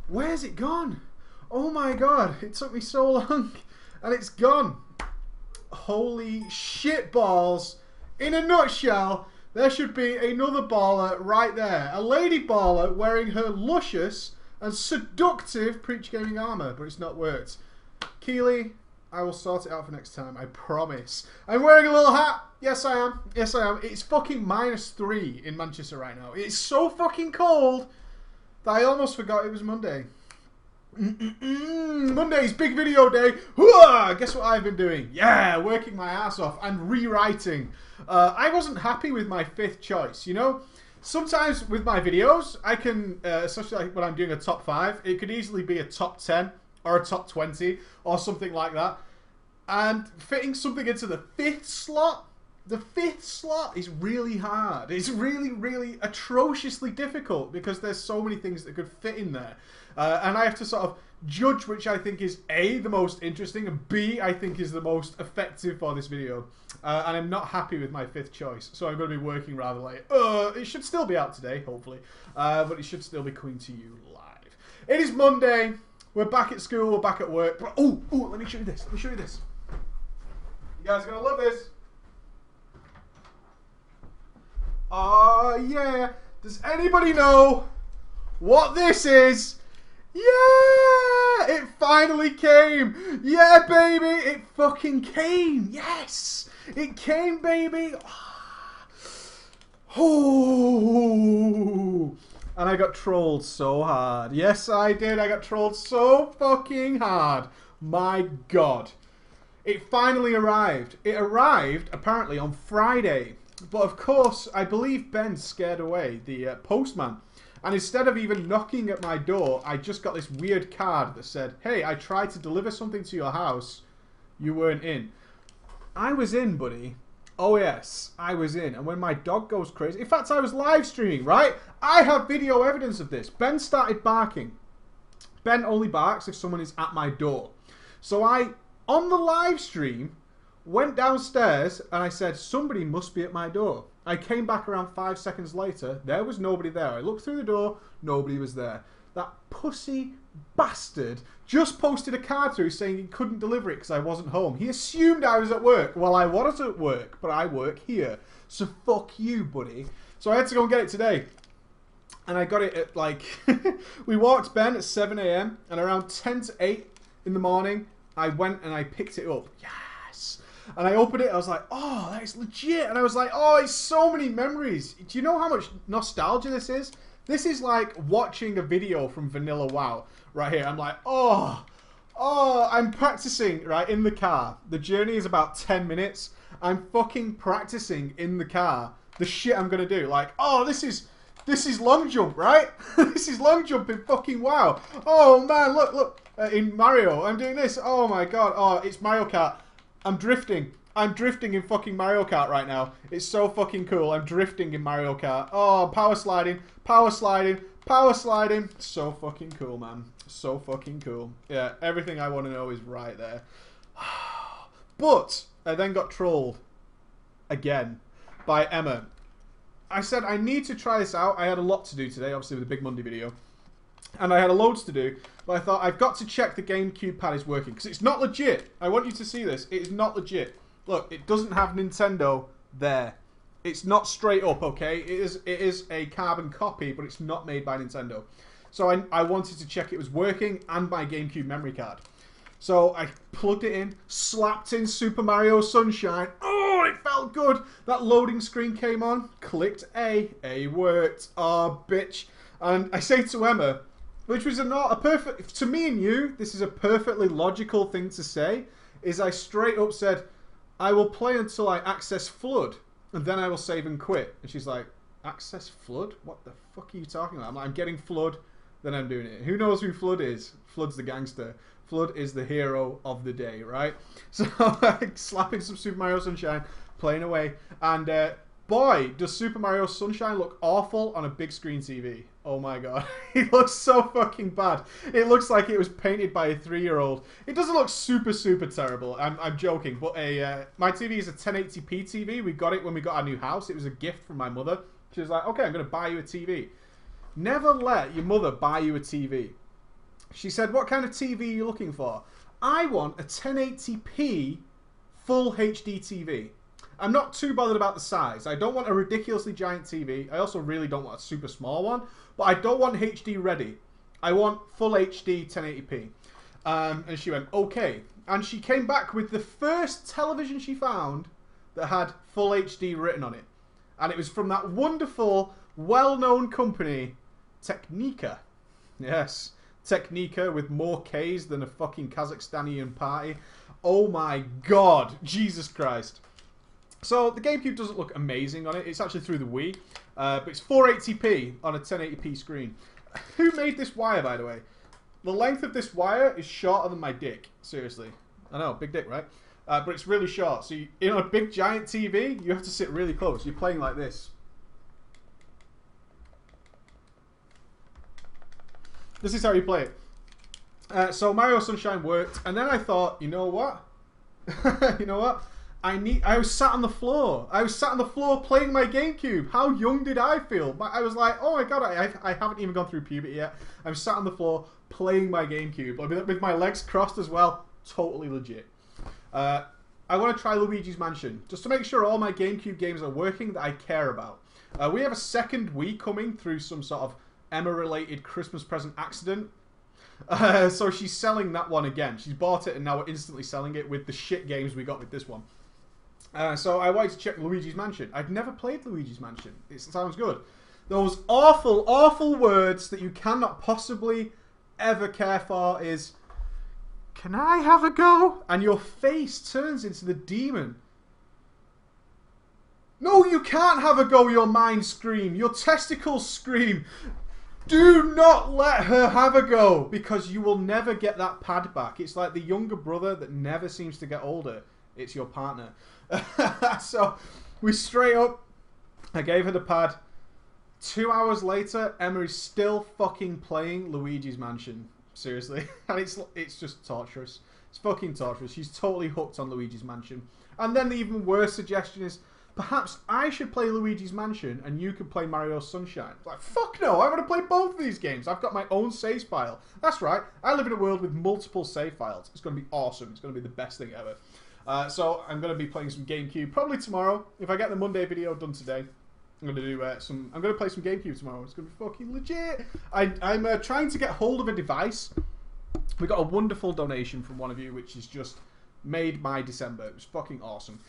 Where's it gone? Oh my god, it took me so long and it's gone. Holy shit balls. In a nutshell, there should be another baller right there. A lady baller wearing her luscious and seductive Preach Gaming armor, but it's not worked. Keely, I will sort it out for next time, I promise. I'm wearing a little hat. Yes, I am. Yes, I am. It's fucking -3 in Manchester right now. It's so fucking cold that I almost forgot it was Monday. Monday's big video day. Guess what I've been doing? Yeah, working my ass off and rewriting. I wasn't happy with my 5th choice, you know? Sometimes with my videos, I can, especially like when I'm doing a top 5, it could easily be a top 10 or a top 20 or something like that. And fitting something into the 5th slot, the 5th slot is really hard. It's really, really atrociously difficult because there's so many things that could fit in there. And I have to sort of judge which I think is A, the most interesting, and B, I think is the most effective for this video. And I'm not happy with my 5th choice, so I'm going to be working rather late. It should still be out today, hopefully, but it should still be coming to you live. It is Monday. We're back at school. We're back at work. But, let me show you this. Let me show you this. You guys are going to love this. Oh, yeah. Does anybody know what this is? Yeah! It finally came! Yeah, baby! It fucking came! Yes! It came, baby! Oh! And I got trolled so hard. Yes, I did. I got trolled so fucking hard. My God. It finally arrived. It arrived, apparently, on Friday. But, of course, I believe Ben scared away the postman. And instead of even knocking at my door, I just got this weird card that said, hey, I tried to deliver something to your house. You weren't in. I was in, buddy. Oh, yes, I was in. And when my dog goes crazy... In fact, I was live streaming, right? I have video evidence of this. Ben started barking. Ben only barks if someone is at my door. So I, on the live stream, went downstairs and I said, somebody must be at my door. I came back around 5 seconds later. There was nobody there. I looked through the door. Nobody was there. That pussy bastard just posted a card through saying he couldn't deliver it because I wasn't home. He assumed I was at work. Well, I was at work, but I work here. So fuck you, buddy. So I had to go and get it today. And I got it at like... we walked Ben at 7 AM. And around 10 to 8 in the morning, I went and I picked it up. Yeah. And I opened it, I was like, oh, that is legit. And I was like, oh, it's so many memories. Do you know how much nostalgia this is? This is like watching a video from Vanilla WoW right here. I'm like, oh, I'm practicing, right, in the car. The journey is about 10 minutes. I'm fucking practicing in the car the shit I'm going to do. Like, oh, this is long jump, right? This is long jump in fucking WoW. Oh, man, look. In Mario, I'm doing this. Oh, my God. Oh, it's Mario Kart. I'm drifting. I'm drifting in fucking Mario Kart right now. It's so fucking cool. I'm drifting in Mario Kart. Oh, power sliding, power sliding, power sliding. So fucking cool, man. So fucking cool. Yeah, everything I want to know is right there. But I then got trolled again by Emma. I said I need to try this out. I had a lot to do today, obviously with the Big Monday video. And I had loads to do, but I thought I've got to check the Gamecube pad is working because it's not legit. I want you to see this. It is not legit. Look, it doesn't have Nintendo there. It's not straight up, okay? It is a carbon copy, but it's not made by Nintendo. So I wanted to check it was working and my Gamecube memory card. So I plugged it in, slapped in Super Mario Sunshine. Oh, it felt good. That loading screen came on. Clicked A. A worked. Oh, bitch. And I say to Emma, which was not a perfect... To me and you, this is a perfectly logical thing to say, is I straight up said, I will play until I access Flood, and then I will save and quit. And she's like, access Flood? What the fuck are you talking about? I'm like, I'm getting Flood, then I'm doing it. Who knows who Flood is? Flood's the gangster. Flood is the hero of the day, right? So slapping some Super Mario Sunshine, playing away, and boy, does Super Mario Sunshine look awful on a big screen TV. Oh my god. It looks so fucking bad. It looks like it was painted by a 3-year-old. It doesn't look super, super terrible. I'm joking. But my TV is a 1080p TV. We got it when we got our new house. It was a gift from my mother. She was like, okay, I'm going to buy you a TV. Never let your mother buy you a TV. She said, what kind of TV are you looking for? I want a 1080p full HD TV. I'm not too bothered about the size. I don't want a ridiculously giant TV. I also really don't want a super small one. But I don't want HD ready. I want full HD 1080p. And she went, okay. And she came back with the first television she found that had full HD written on it. And it was from that wonderful, well-known company, Technica. Yes, Technica with more Ks than a fucking Kazakhstanian party. Oh my god, Jesus Christ. So the Gamecube doesn't look amazing on it. It's actually through the Wii. But it's 480p on a 1080p screen. Who made this wire, by the way? The length of this wire is shorter than my dick. Seriously. I know, big dick, right? But it's really short. So you know, a big giant TV, you have to sit really close. You're playing like this. This is how you play it. So Mario Sunshine worked, and then I thought, you know what? You know what? I was sat on the floor. I was sat on the floor playing my Gamecube. How young did I feel? I was like, oh my god, I haven't even gone through puberty yet. I'm sat on the floor playing my Gamecube with my legs crossed as well. Totally legit. I want to try Luigi's Mansion just to make sure all my Gamecube games are working that I care about. We have a second Wii coming through some sort of Emma-related Christmas present accident. So she's selling that one again. She's bought it and now we're instantly selling it with the shit games we got with this one. So I wanted to check Luigi's Mansion. I've never played Luigi's Mansion. It sounds good. Those awful, awful words that you cannot possibly ever care for is, can I have a go? And your face turns into the demon. No, you can't have a go, your mind scream. Your testicles scream. Do not let her have a go, because you will never get that pad back. It's like the younger brother that never seems to get older. It's your partner. So we straight up, I gave her the pad. 2 hours later, Emma is still fucking playing Luigi's Mansion. Seriously. And it's just torturous. It's fucking torturous. She's totally hooked on Luigi's Mansion. And then the even worse suggestion is, perhaps I should play Luigi's Mansion and you could play Mario Sunshine. Like, fuck no, I want to play both of these games. I've got my own save file. That's right, I live in a world with multiple save files. It's going to be awesome. It's going to be the best thing ever. So I'm going to be playing some Gamecube probably tomorrow. If I get the Monday video done today, I'm going to do I'm going to play some Gamecube tomorrow. It's going to be fucking legit. I'm trying to get hold of a device. We got a wonderful donation from one of you, which is just made my December. It was fucking awesome.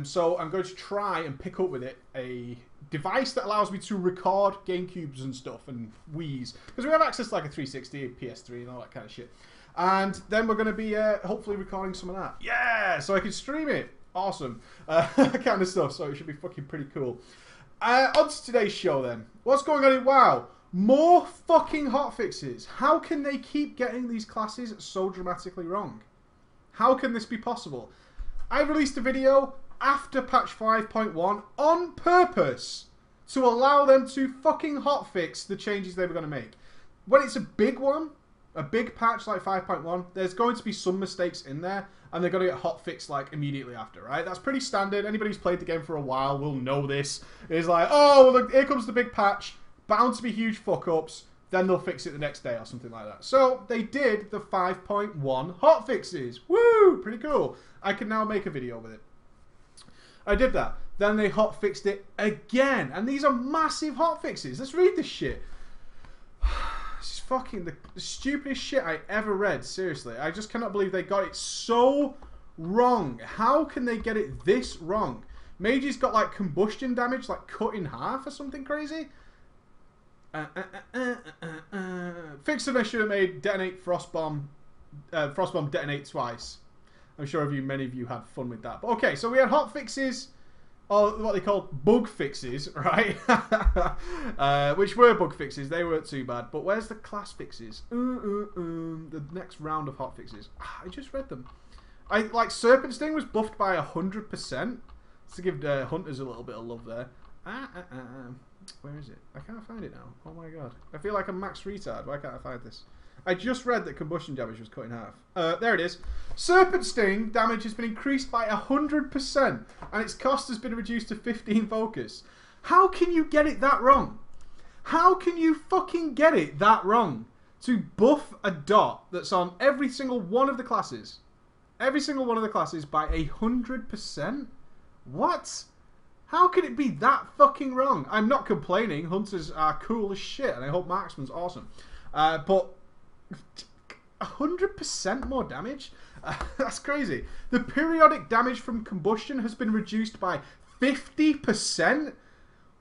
So I'm going to try and pick up with it a device that allows me to record Gamecubes and stuff and Wii's, because we have access to like a 360, a PS3 and all that kind of shit. And then we're going to be hopefully recording some of that. Yeah, so I can stream it. Awesome. Kind of stuff. So it should be fucking pretty cool. On to today's show then. What's going on in WoW? More fucking hotfixes. How can they keep getting these classes so dramatically wrong? How can this be possible? I released a video after patch 5.1 on purpose to allow them to fucking hotfix the changes they were going to make. When it's a big one, a big patch like 5.1, there's going to be some mistakes in there, and they're going to get hotfixed like immediately after, right? That's pretty standard. Anybody who's played the game for a while will know this. It's like, oh, look, here comes the big patch, bound to be huge fuck-ups, then they'll fix it the next day or something like that. So they did the 5.1 hotfixes. Woo! Pretty cool. I can now make a video with it. I did that. Then they hotfixed it again. And these are massive hotfixes. Let's read this shit. This is fucking the stupidest shit I ever read. Seriously. I just cannot believe they got it so wrong. How can they get it this wrong? Mage's got like combustion damage, like cut in half or something crazy. Fix that I should have made detonate frostbomb detonate twice. I'm sure many of you had fun with that. But okay, so we had hot fixes, or what they call bug fixes, right? Which were bug fixes. They weren't too bad. But where's the class fixes? The next round of hot fixes. I just read them. Like Serpent Sting was buffed by 100% to give hunters a little bit of love there. Where is it? I can't find it now. Oh my god. I feel like a max retard. Why can't I find this? I just read that combustion damage was cut in half. There it is. Serpent Sting damage has been increased by 100%, and its cost has been reduced to 15 focus. How can you get it that wrong? How can you fucking get it that wrong? to buff a dot that's on every single one of the classes. Every single one of the classes by 100%? What? How could it be that fucking wrong? I'm not complaining. Hunters are cool as shit, and I hope Marksman's awesome. But 100% more damage? That's crazy. The periodic damage from combustion has been reduced by 50%?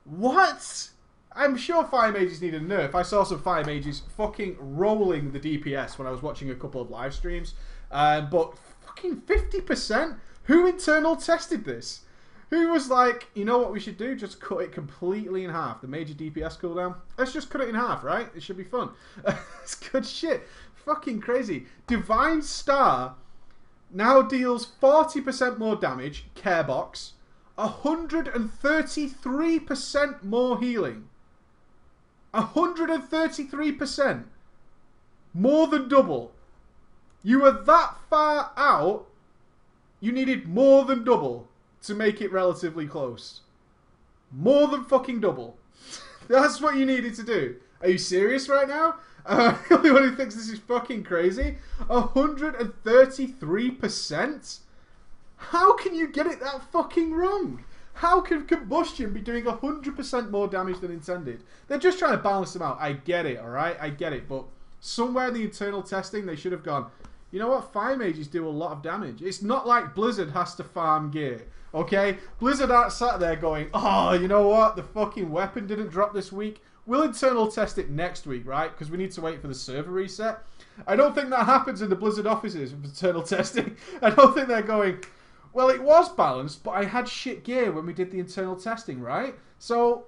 What? I'm sure fire mages need a nerf. I saw some fire mages fucking rolling the DPS when I was watching a couple of live streams. But fucking 50%? Who internal tested this? Who was like, you know what we should do? Just cut it completely in half. The major DPS cooldown. Let's just cut it in half, right? It should be fun. It's good shit. Fucking crazy. Divine Star now deals 40% more damage. Care box. 133% more healing. 133%. More than double. You were that far out, you needed more than double to make it relatively close. More than fucking double. That's what you needed to do. Are you serious right now? The only one who thinks this is fucking crazy. 133%? How can you get it that fucking wrong? How can combustion be doing 100% more damage than intended? They're just trying to balance them out. I get it, alright? I get it. But somewhere in the internal testing, they should have gone, you know what? Fire mages do a lot of damage. It's not like Blizzard has to farm gear. Okay? Blizzard aren't sat there going, oh, you know what? The fucking weapon didn't drop this week. We'll internal test it next week, right? Because we need to wait for the server reset. I don't think that happens in the Blizzard offices with internal testing. I don't think they're going, well, it was balanced, but I had shit gear when we did the internal testing, right? So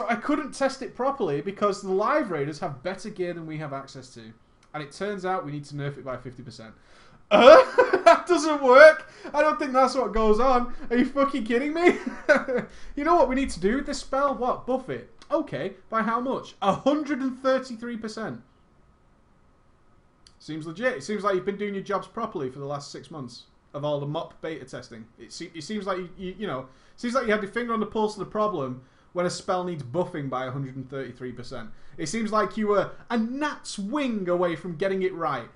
I couldn't test it properly because the live raiders have better gear than we have access to. And it turns out we need to nerf it by 50%. That doesn't work. I don't think that's what goes on. Are you fucking kidding me? You know what we need to do with this spell? What? Buff it. Okay. By how much? 133%. Seems legit. It seems like you've been doing your jobs properly for the last 6 months of all the mop beta testing. It seems like you know, seems like you had your finger on the pulse of the problem when a spell needs buffing by 133%. It seems like you were a gnat's wing away from getting it right.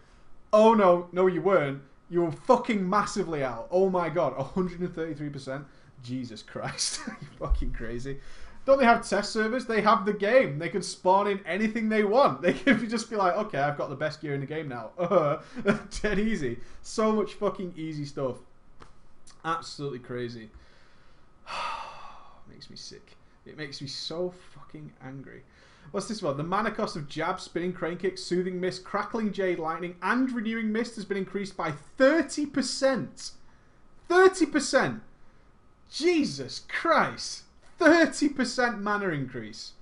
Oh no, no you weren't. You were fucking massively out. Oh my god, 133%? Jesus Christ. You're fucking crazy. Don't they have test servers? They have the game. They can spawn in anything they want. They can just be like, okay, I've got the best gear in the game now. Dead easy. So much fucking easy stuff. Absolutely crazy. Makes me sick. It makes me so fucking angry. What's this one? The mana cost of jab, spinning crane kick, soothing mist, crackling jade lightning, and renewing mist has been increased by 30%. 30%. Jesus Christ. 30% mana increase.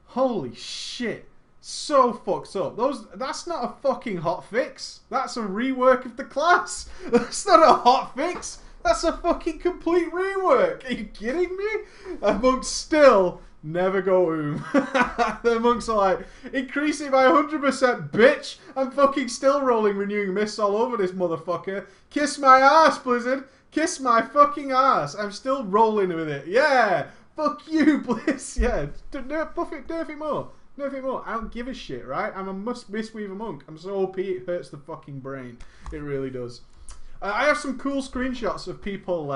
Holy shit. So fucked up. That's not a fucking hotfix. That's a rework of the class. That's not a hotfix. That's a fucking complete rework. Are you kidding me? And monks still never go The monks are like, increase it by 100%, bitch. I'm fucking still rolling renewing mists all over this motherfucker. Kiss my ass, Blizzard. Kiss my fucking ass. I'm still rolling with it. Yeah. Fuck you, Blizz. Yeah. Buff it, nerf it more. Nerf it more. I don't give a shit, right? I'm a Mistweaver monk. I'm so OP it hurts the fucking brain. It really does. I have some cool screenshots of people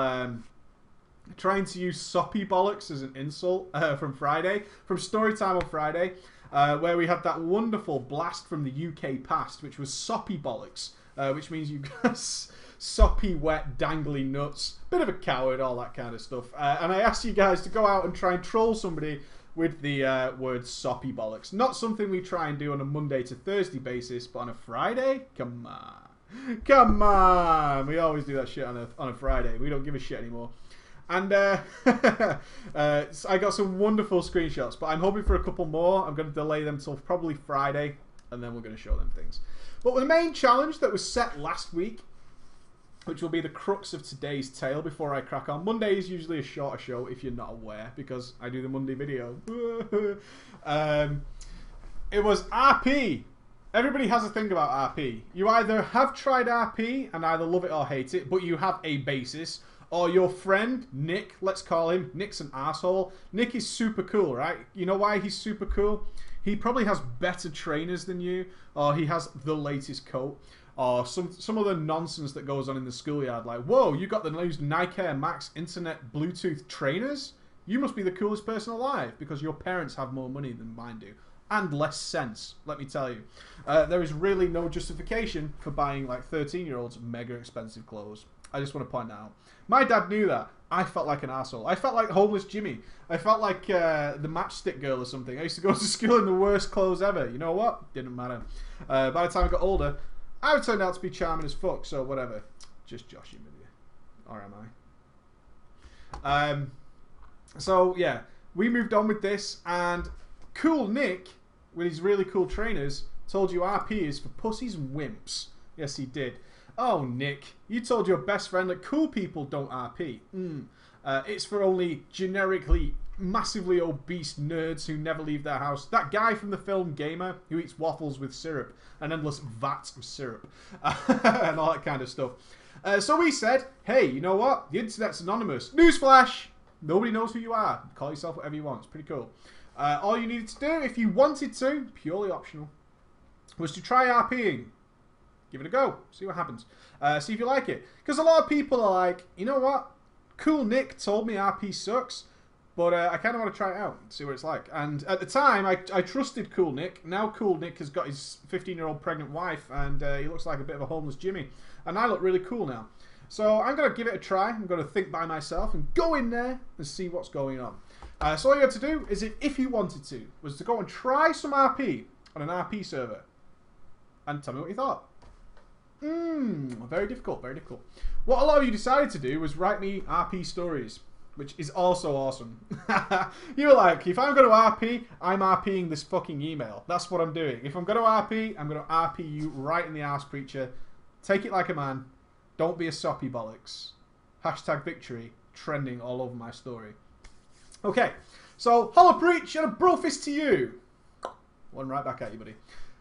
trying to use Soppy Bollocks as an insult from Friday. From Storytime on Friday. Where we had that wonderful blast from the UK past, which was Soppy Bollocks. Which means you guys... soppy, wet, dangly nuts, bit of a coward, all that kind of stuff. And I asked you guys to go out and try and troll somebody with the word soppy bollocks. Not something we try and do on a Monday to Thursday basis, but on a Friday? Come on. Come on! We always do that shit on a Friday. We don't give a shit anymore. And I got some wonderful screenshots, but I'm hoping for a couple more. I'm going to delay them till probably Friday, and then we're going to show them things. But the main challenge that was set last week, which will be the crux of today's tale before I crack on. Monday is usually a shorter show, if you're not aware, because I do the Monday video. It was RP. Everybody has a thing about RP. You either have tried RP and either love it or hate it, but you have a basis, or your friend, Nick, let's call him, Nick's an asshole. Nick is super cool, right? You know why he's super cool? he probably has better trainers than you, or he has the latest coat, or some other nonsense that goes on in the schoolyard. Like, whoa, you got the new Nike Air Max Internet Bluetooth trainers? You must be the coolest person alive because your parents have more money than mine do. And less sense, let me tell you. There is really no justification for buying like 13-year-olds mega expensive clothes. I just want to point that out. My dad knew that. I felt like an asshole. I felt like homeless Jimmy. I felt like the matchstick girl or something. I used to go to school in the worst clothes ever. You know what? Didn't matter. By the time I got older, I turned out to be charming as fuck, so whatever. Just joshing with you. Or am I? So, yeah. We moved on with this, and Cool Nick, with his really cool trainers, told you RP is for pussies and wimps. Yes, he did. Oh, Nick, you told your best friend that cool people don't RP. It's for only generically massively obese nerds who never leave their house. That guy from the film Gamer who eats waffles with syrup, an endless vat of syrup, and all that kind of stuff. So we said, hey, you know what? The internet's anonymous. Newsflash! Nobody knows who you are. Call yourself whatever you want. It's pretty cool. All you needed to do, if you wanted to, purely optional, was to try RPing. Give it a go. See what happens. See if you like it. Because a lot of people are like, you know what? Cool Nick told me RP sucks, but I kind of want to try it out and see what it's like. And at the time, I trusted Cool Nick. Now Cool Nick has got his 15-year-old pregnant wife, and he looks like a bit of a homeless Jimmy. And I look really cool now. So I'm going to give it a try. I'm going to think by myself and go in there and see what's going on. So all you had to do is, if you wanted to, was to go and try some RP on an RP server. And tell me what you thought. Very difficult, very difficult. What a lot of you decided to do was write me RP stories, which is also awesome. You were like, if I'm going to RP, I'm RPing this fucking email. That's what I'm doing. If I'm going to RP, I'm going to RP you right in the arse, preacher. Take it like a man. Don't be a soppy bollocks. Hashtag victory trending all over my story. Okay, so Holla preach and a bro fist to you. One right back at you, buddy.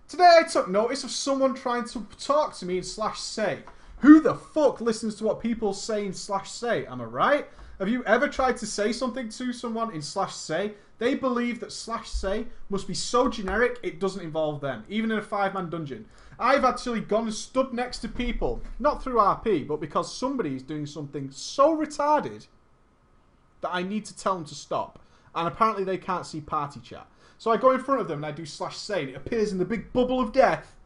Today I took notice of someone trying to talk to me in /say. Who the fuck listens to what people say in /say? Am I right? Have you ever tried to say something to someone in /say? They believe that /say must be so generic it doesn't involve them, even in a 5-man dungeon. I've actually gone and stood next to people, not through RP, but because somebody is doing something so retarded that I need to tell them to stop. And apparently they can't see party chat. So I go in front of them and I do /say and it appears in the big bubble of death.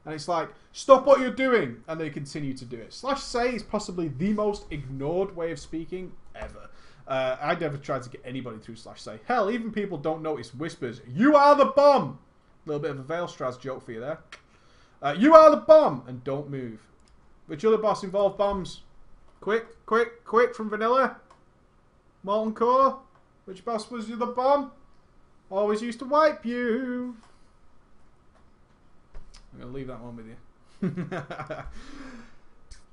And it's like, stop what you're doing. And they continue to do it. /say is possibly the most ignored way of speaking ever. I never tried to get anybody through /say. Hell, even people don't notice whispers. You are the bomb. A little bit of a Veilstraz joke for you there. You are the bomb. And don't move. Which other boss involved bombs? Quick, quick, quick from Vanilla. Molten Core. Which boss was you the bomb? Always used to wipe you. I'm going to leave that one with you.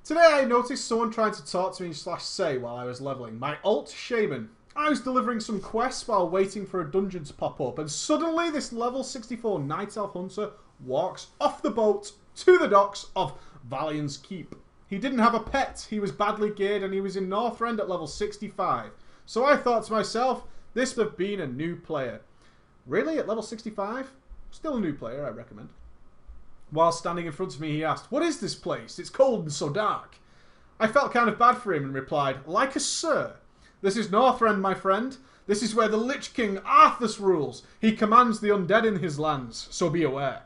Today I noticed someone trying to talk to me in /say while I was leveling. My alt shaman. I was delivering some quests while waiting for a dungeon to pop up, and suddenly this level 64 Night Elf Hunter walks off the boat to the docks of Valiant's Keep. He didn't have a pet, he was badly geared, and he was in Northrend at level 65. So I thought to myself, this would have been a new player. Really? At level 65? Still a new player, I recommend. While standing in front of me, he asked, what is this place? It's cold and so dark. I felt kind of bad for him and replied, like a sir. This is Northrend, my friend. This is where the Lich King Arthas rules. He commands the undead in his lands, so be aware.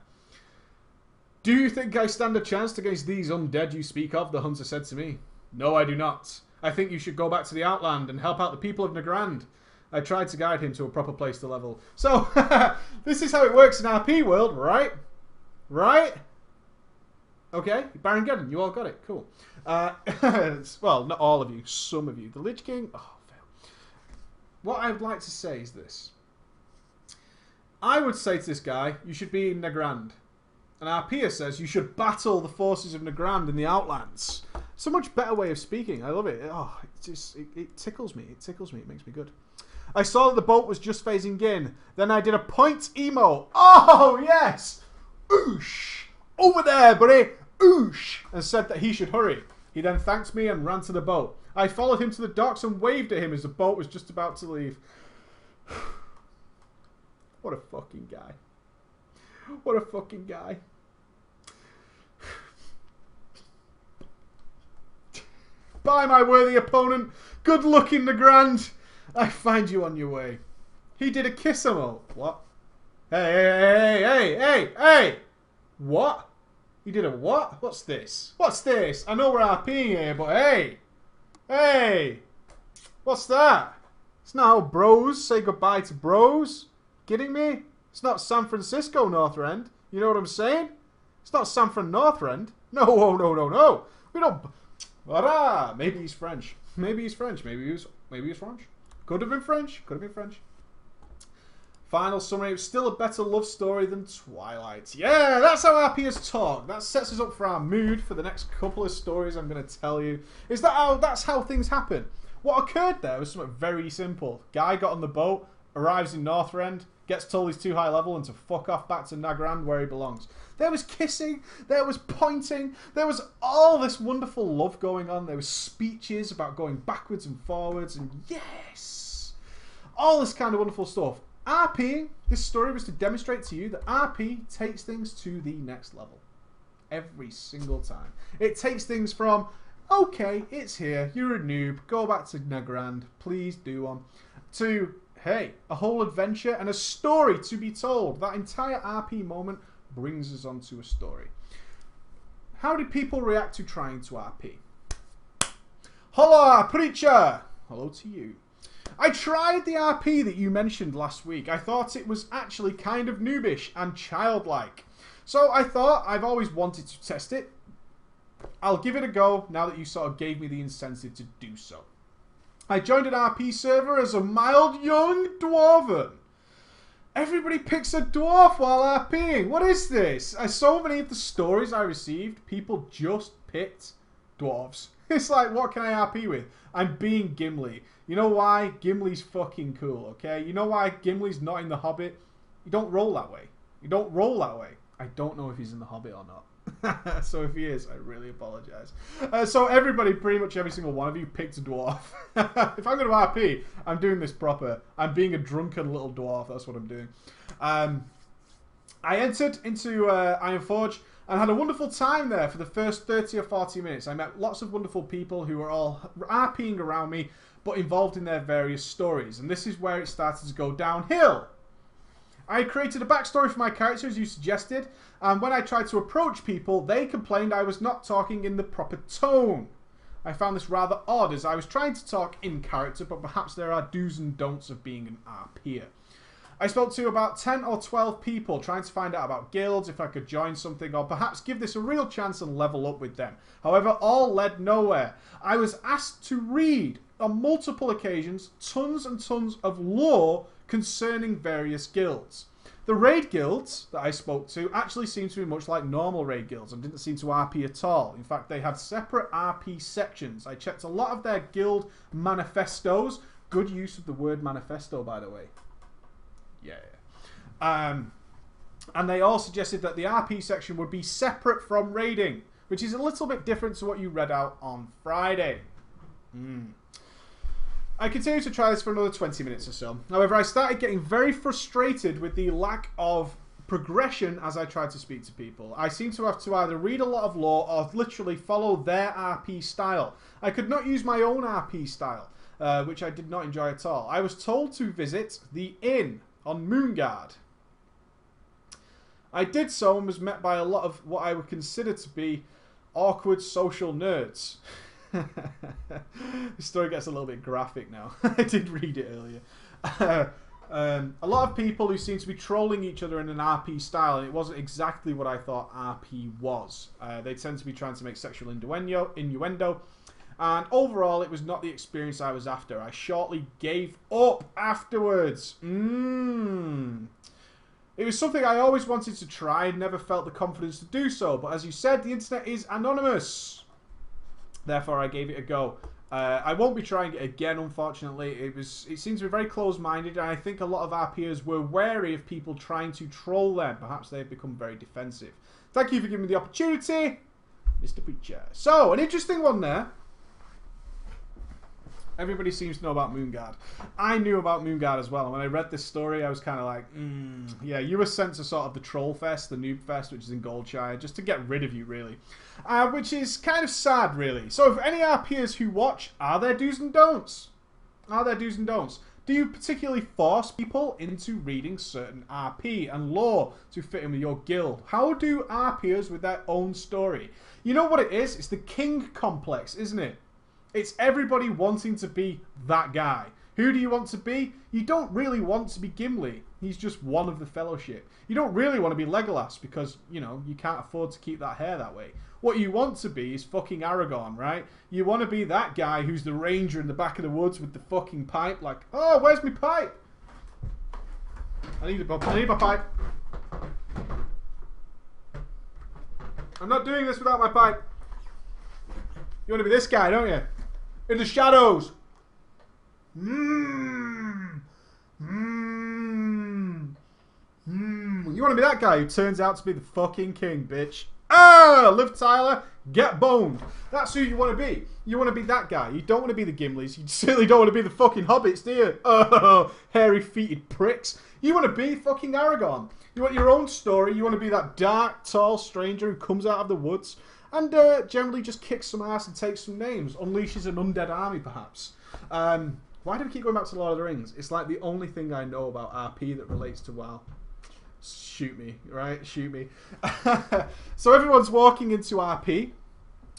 Do you think I stand a chance against these undead you speak of? The hunter said to me. No, I do not. I think you should go back to the Outland and help out the people of Nagrand. I tried to guide him to a proper place to level. So, this is how it works in RP world, right? Right? Okay, Baron Geddon, you all got it. Cool. Well, not all of you, some of you. The Lich King, oh, fail. What I would like to say is this. I would say to this guy, you should be in Nagrand. And RPer says you should battle the forces of Nagrand in the Outlands. It's a much better way of speaking. I love it. Oh, it tickles me. It tickles me. It makes me good. I saw that the boat was just phasing in. Then I did a point emo. Oh, yes. Oosh. Over there, buddy. Oosh. And said that he should hurry. He then thanked me and ran to the boat. I followed him to the docks and waved at him as the boat was just about to leave. What a fucking guy. What a fucking guy. Bye, my worthy opponent. Good luck in the grand. I find you on your way. He did a kiss emote. What? Hey. What? He did a what? What's this? What's this? I know we're RPing here, but hey. Hey. What's that? It's not how bros say goodbye to bros. Kidding me? It's not San Francisco Northrend. You know what I'm saying? It's not San Fran Northrend. No. We don't... Maybe he's French. Maybe he's French. Maybe he was French. Could have been French. Could have been French. Final summary. It was still a better love story than Twilight. Yeah, that's how RPers talk. That sets us up for our mood for the next couple of stories I'm going to tell you. That's how things happen. What occurred there was something very simple. Guy got on the boat, arrives in Northrend, gets told he's too high level and to fuck off back to Nagrand where he belongs. There was kissing, there was pointing, there was all this wonderful love going on. There was speeches about going backwards and forwards and yes! All this kind of wonderful stuff. RP, this story was to demonstrate to you that RP takes things to the next level. Every single time. It takes things from, okay, it's here, you're a noob, go back to Nagrand, please do one, to, hey, a whole adventure and a story to be told. That entire RP moment brings us onto a story. How did people react to trying to RP? Holla, preacher! Hello to you. I tried the RP that you mentioned last week. I thought it was actually kind of noobish and childlike. So I thought I've always wanted to test it. I'll give it a go now that you sort of gave me the incentive to do so. I joined an RP server as a mild young dwarven. Everybody picks a dwarf while RPing. What is this? So many of the stories I received, people just picked dwarves. It's like, what can I RP with? I'm being Gimli. You know why? Gimli's fucking cool, okay? You know why Gimli's not in The Hobbit? You don't roll that way. You don't roll that way. I don't know if he's in The Hobbit or not. So if he is, I really apologise. So everybody, pretty much every single one of you, picked a dwarf. If I'm going to RP, I'm doing this proper. I'm being a drunken little dwarf. That's what I'm doing. I entered into Ironforge and had a wonderful time there for the first 30 or 40 minutes. I met lots of wonderful people who were all RPing around me, but involved in their various stories. And this is where it started to go downhill. I created a backstory for my character, as you suggested, and when I tried to approach people, they complained I was not talking in the proper tone. I found this rather odd, as I was trying to talk in character, but perhaps there are do's and don'ts of being an RPer. I spoke to about 10 or 12 people, trying to find out about guilds, if I could join something, or perhaps give this a real chance and level up with them. However, all led nowhere. I was asked to read, on multiple occasions, tons and tons of lore concerning various guilds. The raid guilds that I spoke to actually seemed to be much like normal raid guilds and didn't seem to RP at all. In fact, they had separate RP sections. I checked a lot of their guild manifestos. Good use of the word manifesto, by the way. Yeah. And they all suggested that the RP section would be separate from raiding, which is a little bit different to what you read out on Friday. I continued to try this for another 20 minutes or so. However, I started getting very frustrated with the lack of progression as I tried to speak to people. I seemed to have to either read a lot of lore or literally follow their RP style. I could not use my own RP style, which I did not enjoy at all. I was told to visit the inn on Moonguard. I did so and was met by a lot of what I would consider to be awkward social nerds. The story gets a little bit graphic now. I did read it earlier. A lot of people who seem to be trolling each other in an RP style, and it wasn't exactly what I thought RP was. They tend to be trying to make sexual innuendo, and overall it was not the experience I was after. I shortly gave up afterwards. It was something I always wanted to try and never felt the confidence to do so, but as you said, the internet is anonymous. Therefore, I gave it a go. I won't be trying it again, unfortunately. It seems to be very close-minded, and I think a lot of RPers were wary of people trying to troll them. Perhaps they've become very defensive. Thank you for giving me the opportunity, Mr. Preacher. So, an interesting one there. Everybody seems to know about Moonguard. I knew about Moonguard as well. And when I read this story, I was kind of like, yeah, you were sent to sort of the Troll Fest, the Noob Fest, which is in Goldshire, just to get rid of you, really. Which is kind of sad, really. So if any RPers who watch, are there do's and don'ts? Are there do's and don'ts? Do you particularly force people into reading certain RP and lore to fit in with your guild? How do RPers with their own story? You know what it is? It's the king complex, isn't it? It's everybody wanting to be that guy. Who do you want to be? You don't really want to be Gimli. He's just one of the Fellowship. You don't really want to be Legolas because, you know, you can't afford to keep that hair that way. What you want to be is fucking Aragorn, right? You want to be that guy who's the ranger in the back of the woods with the fucking pipe, like, oh, where's my pipe? I need my pipe. I'm not doing this without my pipe. You want to be this guy, don't you? In the shadows. You want to be that guy who turns out to be the fucking king, bitch. Liv Tyler, get boned. That's who you want to be. You want to be that guy. You don't want to be the Gimlis. You certainly don't want to be the fucking hobbits, do you? Oh, hairy-feeted pricks. You want to be fucking Aragorn. You want your own story. You want to be that dark, tall stranger who comes out of the woods and generally just kicks some ass and takes some names. Unleashes an undead army, perhaps. Why do we keep going back to Lord of the Rings? It's like the only thing I know about RP that relates to WoW. Shoot me, right? Shoot me. So everyone's walking into RP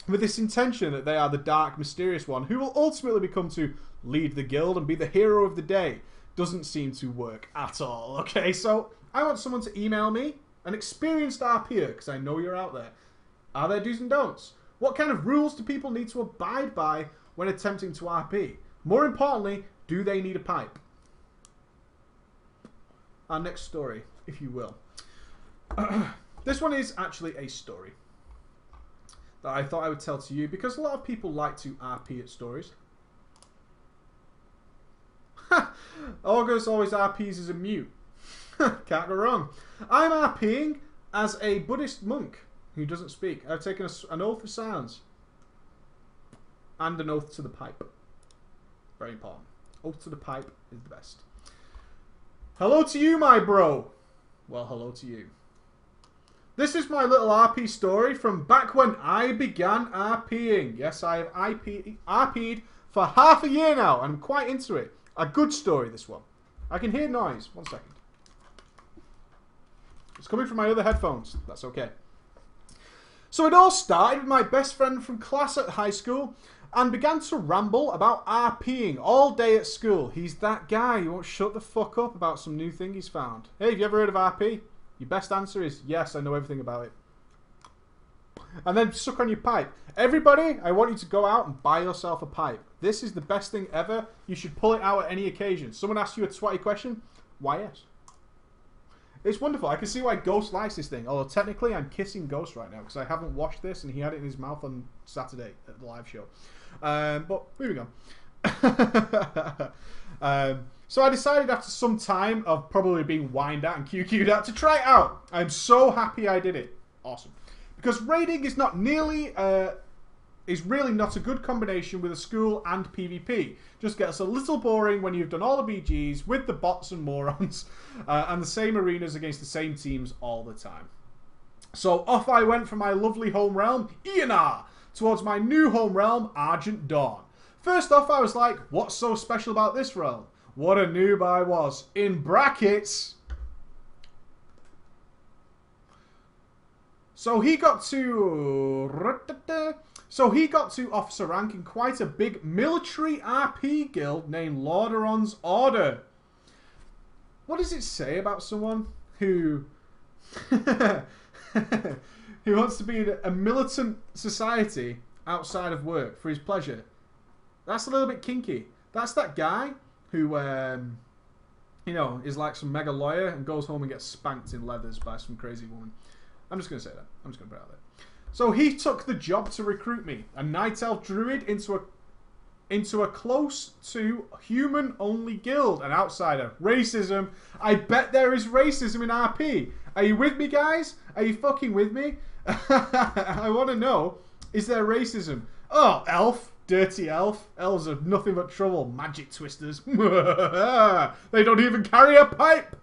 with this intention that they are the dark, mysterious one who will ultimately become to lead the guild and be the hero of the day. Doesn't seem to work at all, okay? So I want someone to email me, an experienced RPer, because I know you're out there. Are there do's and don'ts? What kind of rules do people need to abide by when attempting to RP? More importantly, do they need a pipe? Our next story, if you will. This one is actually a story that I thought I would tell to you because a lot of people like to RP at stories. August always RPs as a mute. Can't go wrong. I'm RPing as a Buddhist monk who doesn't speak. I've taken an oath of silence and an oath to the pipe. Very important. Oath to the pipe is the best. Hello to you, my bro. Well, hello to you. This is my little RP story from back when I began RPing. Yes, I have RP'd for half a year now, and I'm quite into it. A good story, this one. I can hear noise. 1 second. It's coming from my other headphones. That's okay. So it all started with my best friend from class at high school and began to ramble about RPing all day at school. He's that guy who won't shut the fuck up about some new thing he's found. Hey, have you ever heard of RP? Your best answer is, yes, I know everything about it. And then suck on your pipe. Everybody, I want you to go out and buy yourself a pipe. This is the best thing ever. You should pull it out at any occasion. Someone asks you a twatty question, why yes? It's wonderful. I can see why Ghost likes this thing. Although technically I'm kissing Ghost right now because I haven't washed this and he had it in his mouth on Saturday at the live show. But moving on. So I decided after some time of probably being whined at and QQ'd at to try it out. I'm so happy I did it. Awesome. Because raiding is not nearly... is really not a good combination with a school and PvP. Just gets a little boring when you've done all the BGs with the bots and morons and the same arenas against the same teams all the time. So off I went from my lovely home realm, Ionar, towards my new home realm, Argent Dawn. First off, I was like, what's so special about this realm? What a noob I was. In brackets... So he got to officer rank in quite a big military RP guild named Lordaeron's Order. What does it say about someone who who wants to be in a militant society outside of work for his pleasure? That's a little bit kinky. That's that guy who you know, is like some mega lawyer and goes home and gets spanked in leathers by some crazy woman. I'm just going to say that. I'm just going to put it out there. So he took the job to recruit me, a night elf druid, into a close to human-only guild, an outsider. Racism. I bet there is racism in RP. Are you with me, guys? Are you fucking with me? I want to know, is there racism? Oh, elf. Dirty elf. Elves are nothing but trouble. Magic twisters. They don't even carry a pipe.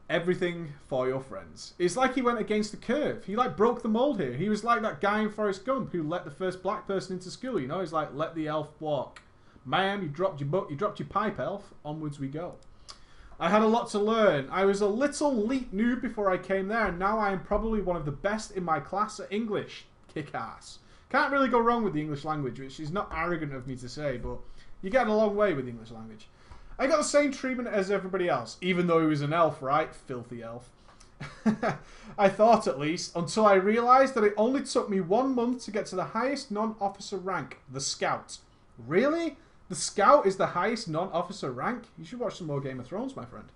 Everything for your friends. It's like he went against the curve. He like broke the mold here. He was like that guy in Forrest Gump who let the first black person into school. You know, he's like, let the elf walk. Ma'am, you dropped your book. You dropped your pipe, elf. Onwards we go. I had a lot to learn. I was a little leet noob before I came there, and now I am probably one of the best in my class at English. Kick ass. Can't really go wrong with the English language, which is not arrogant of me to say, but you get a long way with the English language. I got the same treatment as everybody else, even though he was an elf, right? Filthy elf. I thought, at least, until I realised that it only took me 1 month to get to the highest non-officer rank, the Scout. Really? The Scout is the highest non-officer rank? You should watch some more Game of Thrones, my friend.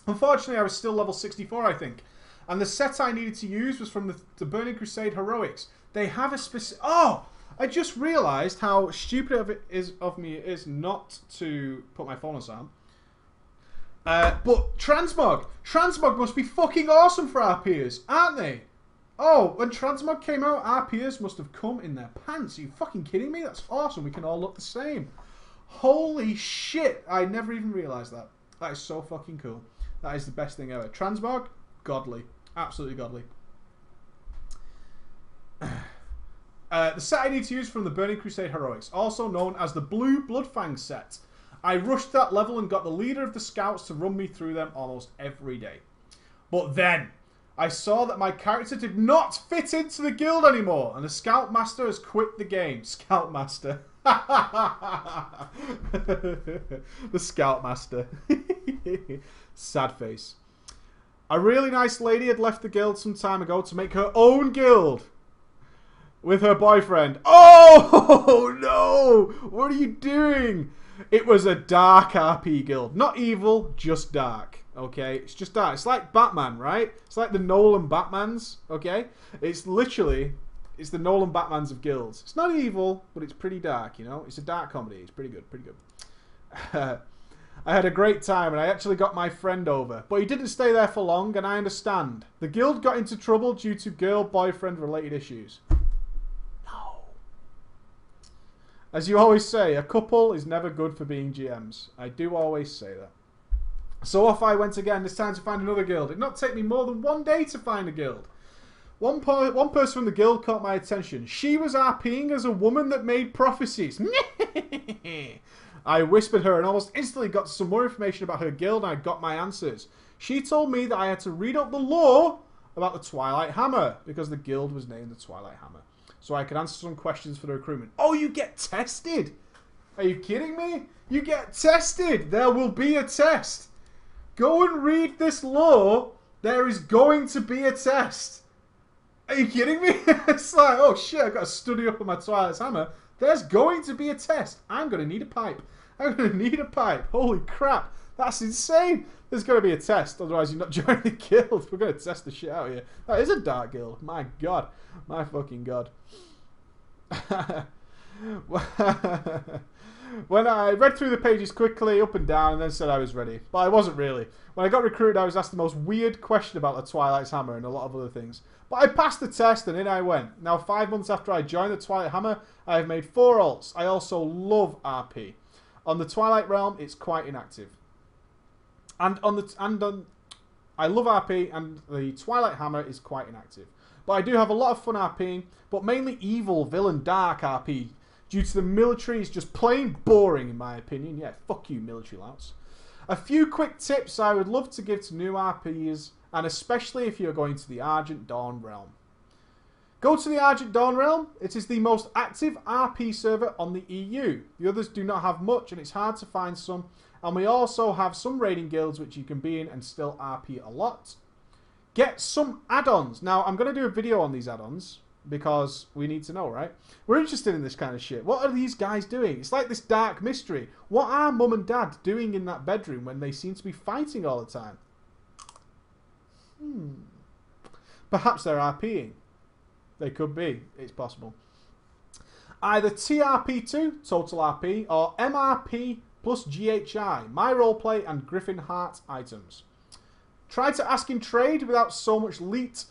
Unfortunately, I was still level 64, I think. And the set I needed to use was from the Burning Crusade Heroics. They have a specific... Oh! I just realised how stupid of me it is not to put my phone on sound. But Transmog. Transmog must be fucking awesome for RPers, aren't they? Oh, when Transmog came out, RPers must have come in their pants. Are you fucking kidding me? That's awesome. We can all look the same. Holy shit. I never even realised that. That is so fucking cool. That is the best thing ever. Transmog, godly. Absolutely godly. The set I need to use from the Burning Crusade Heroics, also known as the Blue Bloodfang set. I rushed that level and got the leader of the scouts to run me through them almost every day. But then, I saw that my character did not fit into the guild anymore, and the Scoutmaster has quit the game. Scoutmaster. The Scoutmaster. Sad face. A really nice lady had left the guild some time ago to make her own guild with her boyfriend. Oh no! What are you doing? It was a dark RP guild. Not evil, just dark. Okay? It's just dark. It's like Batman, right? It's like the Nolan Batmans. Okay? It's literally... It's the Nolan Batmans of guilds. It's not evil, but it's pretty dark, you know? It's a dark comedy. It's pretty good. Pretty good. I had a great time, and I actually got my friend over. But he didn't stay there for long, and I understand. The guild got into trouble due to girl-boyfriend related issues. As you always say, a couple is never good for being GMs. I do always say that. So off I went again, this time to find another guild. It did not take me more than 1 day to find a guild. One person from the guild caught my attention. She was RPing as a woman that made prophecies. I whispered her and almost instantly got some more information about her guild, and I got my answers. She told me that I had to read up the lore about the Twilight Hammer, because the guild was named the Twilight Hammer. So I could answer some questions for the recruitment. Oh, you get tested? Are you kidding me? You get tested. There will be a test. Go and read this lore. There is going to be a test. Are you kidding me? It's like, oh shit, I've got to study up on my Twilight Hammer. There's going to be a test. I'm going to need a pipe. I'm going to need a pipe. Holy crap. That's insane. There's going to be a test. Otherwise, you're not joining the guild. We're going to test the shit out of you. That is a dark guild. My God. My fucking God. When I read through the pages quickly, up and down, and then said I was ready. But I wasn't really. When I got recruited, I was asked the most weird question about the Twilight's Hammer and a lot of other things. But I passed the test, and in I went. Now, 5 months after I joined the Twilight Hammer, I have made 4 alts. I also love RP. On the Twilight Realm, it's quite inactive. I love RP, and the Twilight Hammer is quite inactive. But I do have a lot of fun RPing, but mainly evil, villain, dark RP. Due to the military is just plain boring, in my opinion. Yeah, fuck you, military louts. A few quick tips I would love to give to new RPers, and especially if you're going to the Argent Dawn Realm. Go to the Argent Dawn Realm. It is the most active RP server on the EU. The others do not have much, and it's hard to find some. And we also have some raiding guilds which you can be in and still RP a lot. Get some add-ons. Now, I'm going to do a video on these add-ons because we need to know, right? We're interested in this kind of shit. What are these guys doing? It's like this dark mystery. What are mum and dad doing in that bedroom when they seem to be fighting all the time? Perhaps they're RPing. They could be. It's possible. Either TRP2, Total RP, or MRP plus GHI, My Roleplay and Griffin Heart items. Try to ask in trade without so much leet.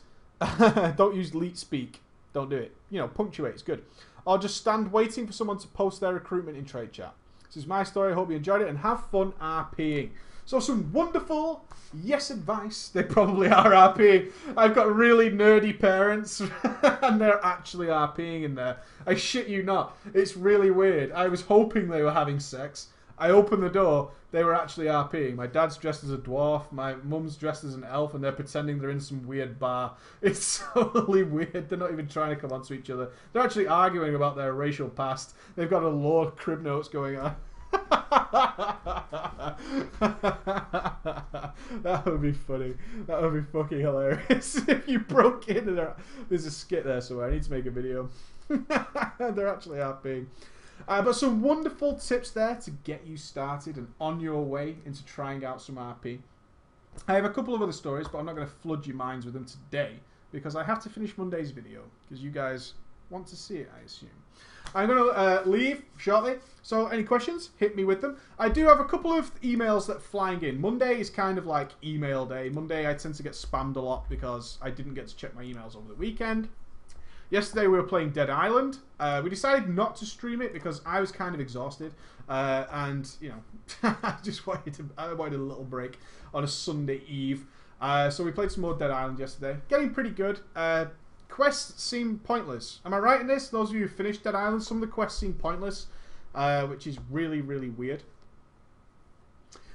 Don't use leet speak. Don't do it. You know, punctuate. It's good. Or just stand waiting for someone to post their recruitment in trade chat. This is my story. I hope you enjoyed it and have fun RPing. So some wonderful yes advice. They probably are RPing. I've got really nerdy parents and they're actually RPing in there. I shit you not. It's really weird. I was hoping they were having sex. I opened the door. They were actually RPing. My dad's dressed as a dwarf. My mum's dressed as an elf, and they're pretending they're in some weird bar. It's totally weird. They're not even trying to come onto each other. They're actually arguing about their racial past. They've got a lot of crib notes going on. That would be funny. That would be fucking hilarious if you broke in and there's a skit there somewhere. I need to make a video. They're actually RPing. But some wonderful tips there to get you started and on your way into trying out some RP. I have a couple of other stories, but I'm not going to flood your minds with them today because I have to finish Monday's video because you guys want to see it, I assume. I'm going to leave shortly, so any questions, hit me with them. I do have a couple of emails that are flying in. Monday is kind of like email day. Monday I tend to get spammed a lot because I didn't get to check my emails over the weekend. Yesterday we were playing Dead Island. We decided not to stream it because I was kind of exhausted, and you know, I wanted a little break on a Sunday eve. So we played some more Dead Island yesterday. Getting pretty good. Quests seem pointless. Am I right in this? Those of you who finished Dead Island, some of the quests seem pointless, which is really, really weird.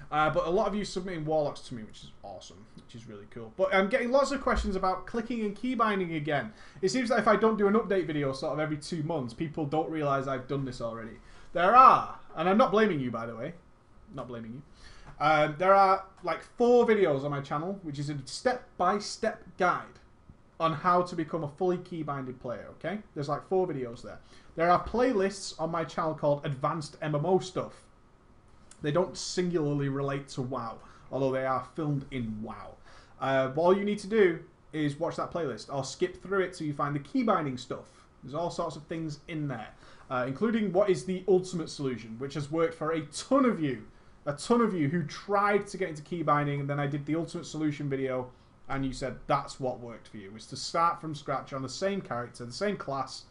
But a lot of you submitting Warlocks to me, which is awesome, which is really cool. But I'm getting lots of questions about clicking and keybinding again. It seems that if I don't do an update video sort of every 2 months, people don't realise I've done this already. There are, and I'm not blaming you, by the way. Not blaming you. There are like 4 videos on my channel, which is a step-by-step guide on how to become a fully keybinded player, okay? There's like 4 videos there. There are playlists on my channel called Advanced MMO Stuff. They don't singularly relate to WoW, although they are filmed in WoW. All you need to do is watch that playlist, or skip through it till you find the keybinding stuff. There's all sorts of things in there, including what is the ultimate solution, which has worked for a ton of you who tried to get into keybinding, and then I did the ultimate solution video, and you said that's what worked for you, was to start from scratch on the same character, the same class,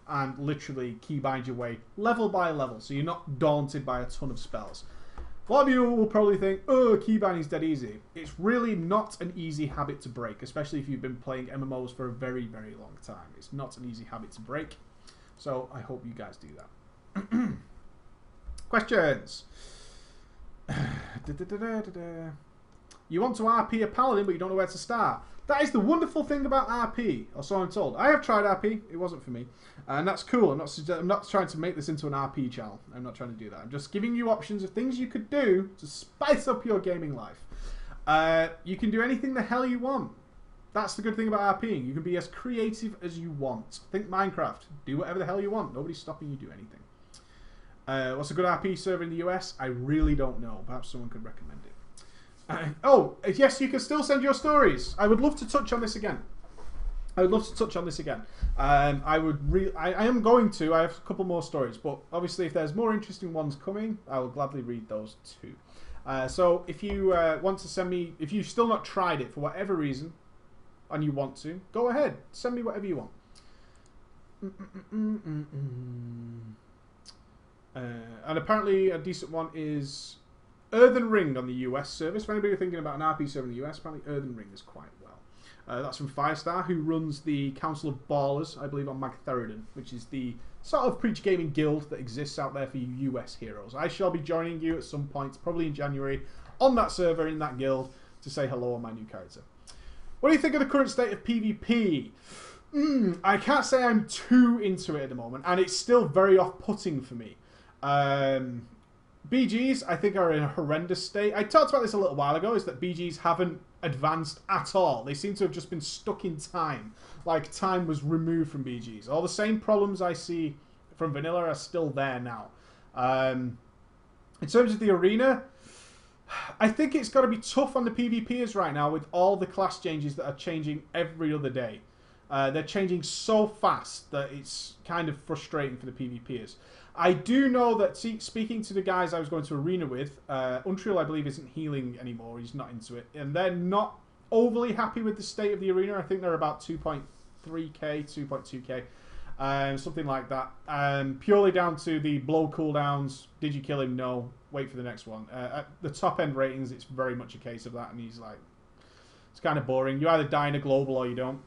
and literally keybind your way level by level, so you're not daunted by a ton of spells. A lot of you will probably think, oh, keybinding is dead easy. It's really not an easy habit to break, especially if you've been playing MMOs for a very, very long time. It's not an easy habit to break, so I hope you guys do that. Questions? You want to RP a paladin, but you don't know where to start. That is the wonderful thing about RP, or so I'm told. I have tried RP. It wasn't for me. And that's cool. I'm not trying to make this into an RP channel. I'm not trying to do that. I'm just giving you options of things you could do to spice up your gaming life. You can do anything the hell you want. That's the good thing about RPing. You can be as creative as you want. Think Minecraft. Do whatever the hell you want. Nobody's stopping you do anything. What's a good RP server in the US? I really don't know. Perhaps someone could recommend it. Oh, yes, you can still send your stories. I would love to touch on this again. I would love to touch on this again. I am going to. I have a couple more stories, but obviously if there's more interesting ones coming, I will gladly read those too. So if you want to send me, if you've still not tried it for whatever reason, and you want to, go ahead. Send me whatever you want. And apparently a decent one is Earthen Ring on the US service. For anybody thinking about an RP server in the US, apparently Earthen Ring is quite well. That's from Firestar, who runs the Council of Ballers, I believe, on Magtheridon, which is the sort of preach gaming guild that exists out there for you US heroes. I shall be joining you at some point, probably in January, on that server, in that guild, to say hello on my new character. What do you think of the current state of PvP? I can't say I'm too into it at the moment, and it's still very off-putting for me. BGs, I think, are in a horrendous state. I talked about this a little while ago, is that BGs haven't advanced at all. They seem to have just been stuck in time. Like, time was removed from BGs. All the same problems I see from vanilla are still there now. In terms of the arena, I think it's got to be tough on the PvPers right now with all the class changes that are changing every other day. They're changing so fast that it's kind of frustrating for the PvPers. I do know that, speaking to the guys I was going to arena with, Untrill, I believe, isn't healing anymore. He's not into it. And they're not overly happy with the state of the arena. I think they're about 2.3 2.3k, 2.2k, something like that. Purely down to the blow cooldowns. Did you kill him? No. Wait for the next one. At the top end ratings, it's very much a case of that, and he's like, it's kind of boring. You either die in a global or you don't.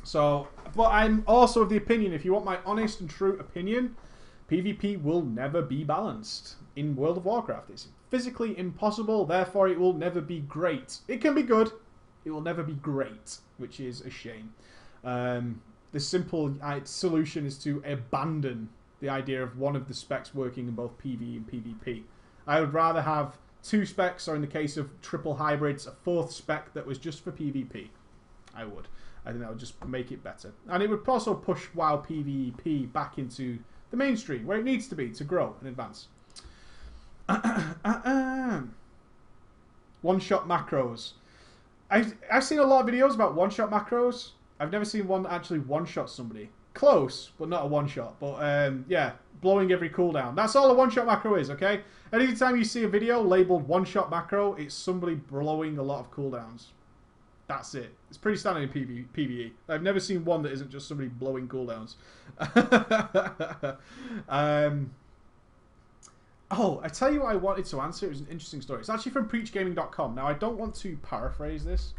So, but I'm also of the opinion, if you want my honest and true opinion, PvP will never be balanced in World of Warcraft. It's physically impossible, therefore it will never be great. It can be good, it will never be great, which is a shame. The simple solution is to abandon the idea of one of the specs working in both PvE and PvP. I would rather have 2 specs, or in the case of triple hybrids, a 4th spec that was just for PvP. I would. I think that would just make it better. And it would also push WoW PvP back into the mainstream, where it needs to be to grow and advance. One-shot macros. I've seen a lot of videos about one-shot macros. I've never seen one that actually one-shot somebody. Close, but not a one-shot. But yeah, blowing every cooldown. That's all a one-shot macro is, okay? Anytime you see a video labeled one-shot macro, it's somebody blowing a lot of cooldowns. That's it. It's pretty standard in PvE. I've never seen one that isn't just somebody blowing cooldowns. Oh, I tell you what I wanted to answer. It was an interesting story. It's actually from preachgaming.com. Now, I don't want to paraphrase this.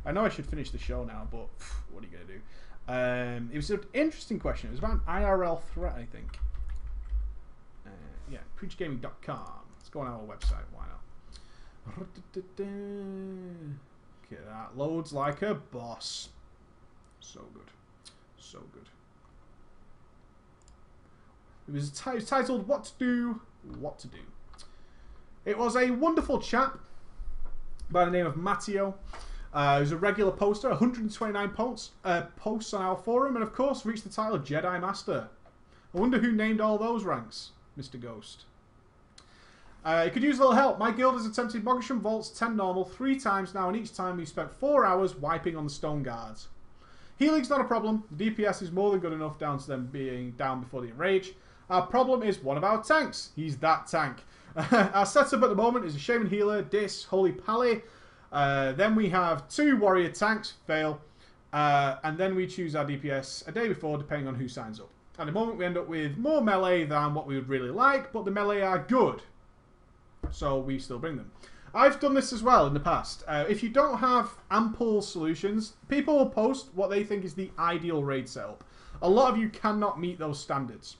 I know I should finish the show now, but what are you going to do? It was an interesting question. It was about an IRL threat, I think. Yeah, preachgaming.com. Let's go on our website. Why not? Look at that. Loads like a boss. So good. So good. It was titled, What to Do, What to Do. It was a wonderful chap by the name of Matteo. He was a regular poster, 129 posts on our forum, and of course reached the title of Jedi Master. I wonder who named all those ranks, Mr. Ghost. It could use a little help. My guild has attempted Mogasham Vaults 10 normal 3 times now, and each time we've spent 4 hours wiping on the stone guards. Healing's not a problem. The DPS is more than good enough down to them being down before the enrage. Our problem is one of our tanks. He's that tank. Our setup at the moment is a Shaman Healer, Dis, Holy Pally. Then we have 2 Warrior tanks, fail. And then we choose our DPS a day before, depending on who signs up. At the moment, we end up with more melee than what we would really like, but the melee are good. So we still bring them. I've done this as well in the past. If you don't have ample solutions, people will post what they think is the ideal raid setup. A lot of you cannot meet those standards.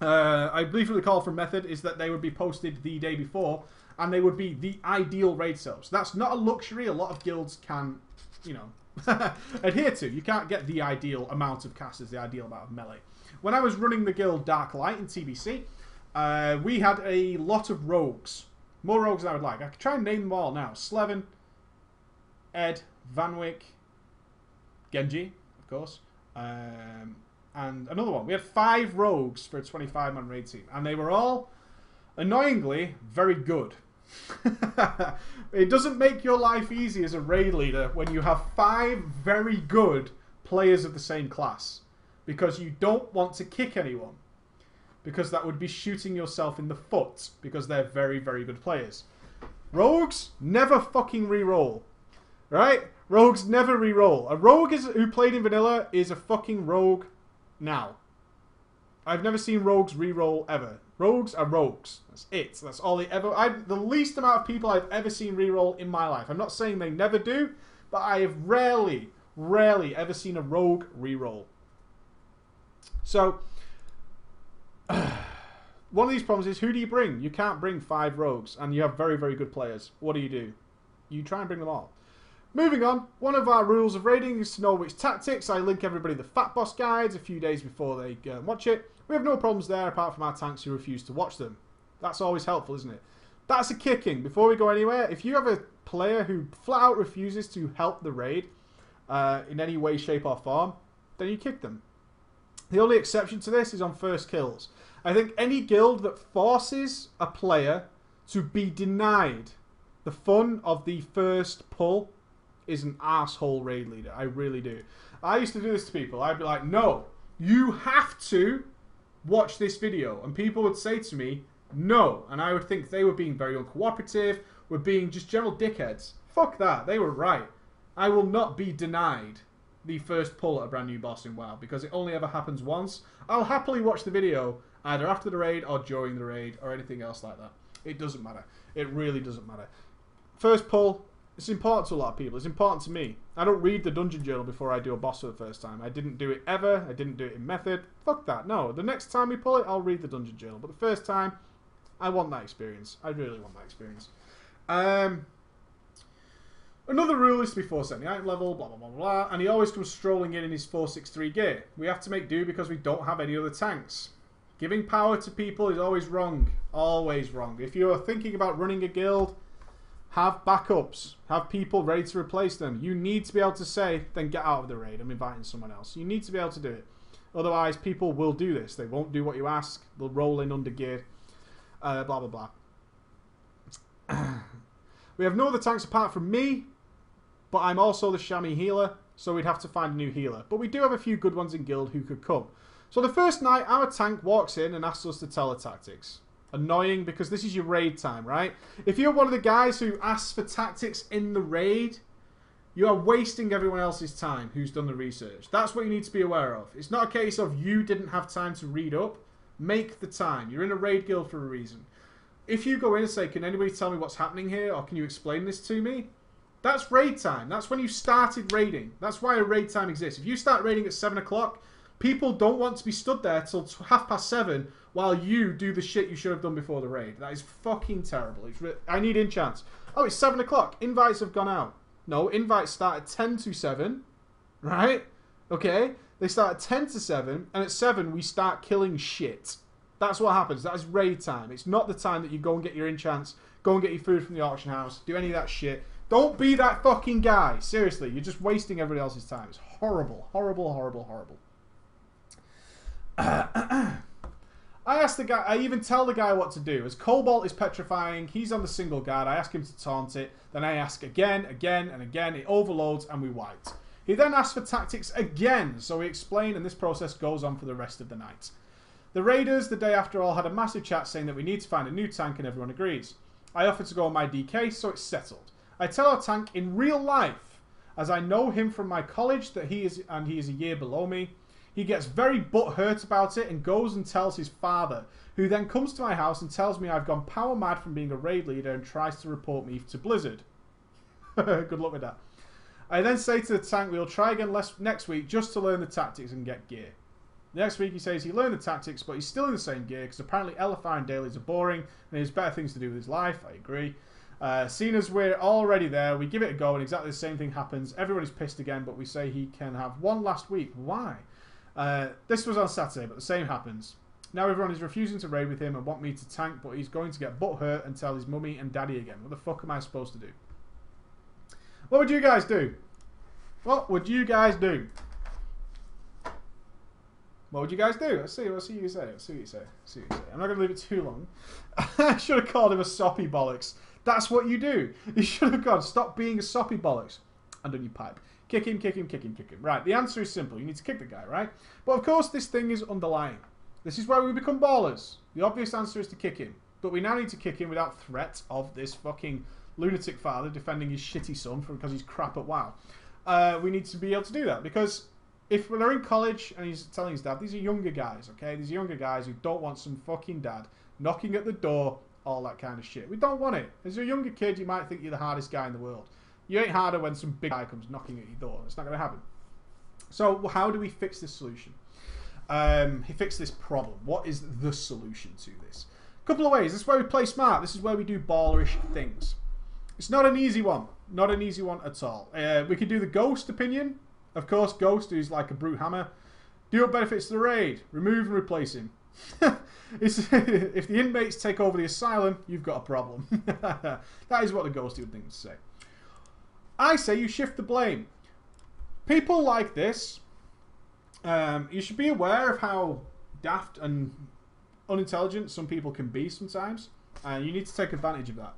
I believe the call from method is that they would be posted the day before, and they would be the ideal raid setups. That's not a luxury a lot of guilds can, you know, adhere to. You can't get the ideal amount of casters, the ideal amount of melee. When I was running the guild Dark Light in TBC, we had a lot of rogues. More rogues than I would like. I could try and name them all now. Slevin, Ed, Vanwick, Genji, of course. And another one. We had 5 rogues for a 25-man raid team. And they were all, annoyingly, very good. It doesn't make your life easy as a raid leader when you have 5 very good players of the same class. Because you don't want to kick anyone. Because that would be shooting yourself in the foot. Because they're very, very good players. Rogues never fucking re-roll. Right? Rogues never re-roll. A rogue who played in vanilla is a fucking rogue now. I've never seen rogues re-roll ever. Rogues are rogues. That's it. That's all they ever... the least amount of people I've ever seen re-roll in my life. I'm not saying they never do. But I have rarely ever seen a rogue re-roll. So... one of these problems is, who do you bring? You can't bring 5 rogues, and you have very, very good players. What do? You try and bring them all. Moving on, one of our rules of raiding is to know which tactics. I link everybody the Fat Boss guides a few days before they watch it. We have no problems there, apart from our tanks who refuse to watch them. That's always helpful, isn't it? That's a kicking. Before we go anywhere, if you have a player who flat out refuses to help the raid in any way, shape or form, then you kick them. The only exception to this is on first kills. I think any guild that forces a player to be denied the fun of the first pull is an arsehole raid leader. I really do. I used to do this to people. I'd be like, no, you have to watch this video. And people would say to me, no. And I would think they were being very uncooperative, were being just general dickheads. Fuck that. They were right. I will not be denied the first pull at a brand new boss in WoW, because it only ever happens once. I'll happily watch the video either after the raid or during the raid or anything else like that. It doesn't matter. It really doesn't matter. First pull, it's important to a lot of people. It's important to me. I don't read the dungeon journal before I do a boss for the first time. I didn't do it ever. I didn't do it in method. Fuck that. No, the next time we pull it, I'll read the dungeon journal. But the first time, I want that experience. I really want that experience. Another rule is to be 470 item level, blah, blah, blah, blah. And he always comes strolling in his 463 gear. We have to make do because we don't have any other tanks. Giving power to people is always wrong. Always wrong. If you're thinking about running a guild, have backups. Have people ready to replace them. You need to be able to say, then get out of the raid. I'm inviting someone else. You need to be able to do it. Otherwise, people will do this. They won't do what you ask. They'll roll in under gear. Blah, blah, blah. We have no other tanks apart from me, but I'm also the chamois healer, so we'd have to find a new healer. But we do have a few good ones in guild who could come. So the first night, our tank walks in and asks us to tell her tactics. Annoying, because this is your raid time, right? If you're one of the guys who asks for tactics in the raid, you are wasting everyone else's time who's done the research. That's what you need to be aware of. It's not a case of you didn't have time to read up. Make the time. You're in a raid guild for a reason. If you go in and say, can anybody tell me what's happening here, or can you explain this to me? That's raid time. That's when you started raiding. That's why a raid time exists. If you start raiding at 7 o'clock, people don't want to be stood there till 7:30 while you do the shit you should have done before the raid. That is fucking terrible. I need enchants. Oh, it's 7 o'clock. Invites have gone out. No, invites start at 10 to 7. Right? Okay? They start at 10 to 7, and at 7 we start killing shit. That's what happens. That is raid time. It's not the time that you go and get your enchants, go and get your food from the auction house, do any of that shit. Don't be that fucking guy. Seriously, you're just wasting everybody else's time. It's horrible. Horrible, horrible, horrible. I ask the guy, I even tell the guy what to do. As Cobalt is petrifying, he's on the single guard. I ask him to taunt it. Then I ask again, again, and again. It overloads and we wiped. He then asks for tactics again. So we explain, and this process goes on for the rest of the night. The raiders, the day after all, had a massive chat saying that we need to find a new tank, and everyone agrees. I offer to go on my DK, so it's settled. I tell our tank in real life, as I know him from my college, that he is a year below me. He gets very butthurt about it and goes and tells his father, who then comes to my house and tells me I've gone power mad from being a raid leader and tries to report me to Blizzard. Good luck with that. I then say to the tank we'll try again next week just to learn the tactics and get gear. Next week he says he learned the tactics, but he's still in the same gear because apparently LFR and dailies are boring and he has better things to do with his life. I agree. Seeing as we're already there, we give it a go and exactly the same thing happens. Everybody's pissed again, but we say he can have one last week. Why? This was on Saturday, but the same happens. Now everyone is refusing to raid with him and want me to tank, but he's going to get butthurt and tell his mummy and daddy again. What the fuck am I supposed to do? What would you guys do? What would you guys do? What would you guys do? Let's see what you say. Let's see what you say. See what you say. I'm not going to leave it too long. I should have called him a soppy bollocks. That's what you do. You should have gone, stop being a soppy bollocks. And on your pipe. Kick him, kick him, kick him, kick him. Right, the answer is simple. You need to kick the guy, right? But of course, this thing is underlying. This is where we become ballers. The obvious answer is to kick him. But we now need to kick him without threat of this fucking lunatic father defending his shitty son because he's crap at WoW. We need to be able to do that because if they're in college and he's telling his dad, these are younger guys, okay? These are younger guys who don't want some fucking dad knocking at the door, all that kind of shit. We don't want it. As a younger kid, you might think you're the hardest guy in the world. You ain't harder when some big guy comes knocking at your door. It's not going to happen. So how do we fix this solution? Fix this problem. What is the solution to this? A couple of ways. This is where we play smart. This is where we do ballerish things. It's not an easy one. Not an easy one at all. We could do the ghost opinion. Of course, ghost is like a brute hammer. Do what benefits the raid. Remove and replace him. If the inmates take over the asylum, you've got a problem. That is what the ghost would think to say. I say you shift the blame. People like this, you should be aware of how daft and unintelligent some people can be sometimes. And you need to take advantage of that.